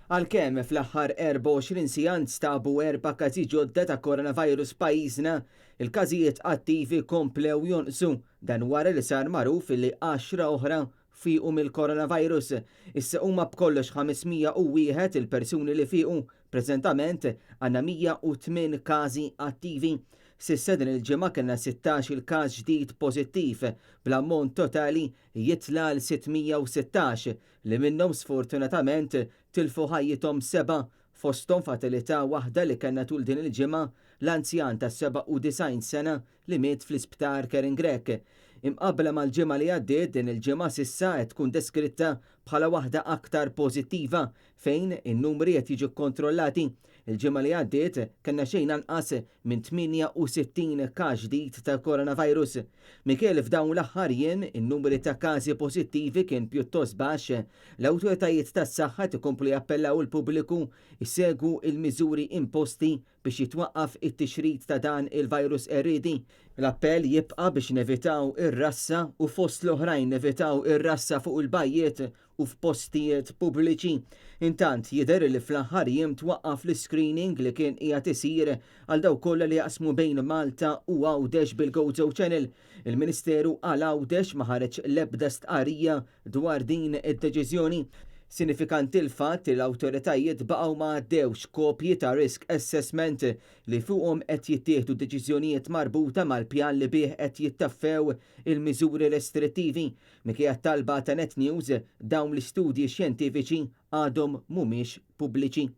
Għalkemm fl-aħħar 24 siegħa nstabu 4 każi ġodda ta' coronavirus f'pajjiżna, il-każijiet attivi komplew jonqsu dan wara li sar magħruf li 10 oħra fiequ mill-coronavirus. Issa huma b'kollox 501 il-persuni li fiequ. Preżentament għandna 108 każi attivi. Sissa din il-ġimgħa kellna 16 il-każ ġdid pożittiv bl-ammont totali jitla l 616 li minnhom sfortunatament tilfu ħajjithom 7 fosthom fatalita waħda li kellna tul din il-ġimgħa l-anzjan ta' 97 sena li miet fl-isptar Kering Grek. Imqabbla mal-ġimgħa li għaddiet din il-ġimgħa s'issa qed tkun deskritta bħala waħda aktar pożittiva fejn in-numri qed jiġu kontrollati. Il-ġimgħa li għaddiet kellna xejn anqas minn 68 każ ġdid ta' coronavirus. Minkejja f'dawn l-aħħar jiem in-numri ta' każi pożittivi kien pjuttost baxx, l-awtoritajiet tas-saħħa tikomplu jappellaw il-pubbliku jsegwu il-miżuri imposti biex jitwaqqaf it-tixrid ta' dan il-virus erridi. L-appell jibqa' biex nevitaw ir-rassa u fost l-oħrajn nevitaw ir-rassa fuq il-bajjiet u f'postijiet pubbliċi. Intant jidher li fl-aħħar jiem twaqqaf l-screening li kien qiegħed isir għal dawk kollha li jaqsmu bejn Malta u Għawdex bil-GoTo Channel. Il-Ministeru għal Għawdex ma ħareġ l-ebda stqarrija dwar din id-deċiżjoni. Sinifikanti l-fatt li l-awtoritajiet baqgħu ma għaddewx kopji ta' risk assessment li fuqhom qed jittieħdu deċiżjonijiet marbuta mal-pjan li bih qed jittaffew il-miżuri restrittivi. Minkejja talba ta' Net News dawn l-istudji xjentifiċi għadhom mhumiex pubbliċi.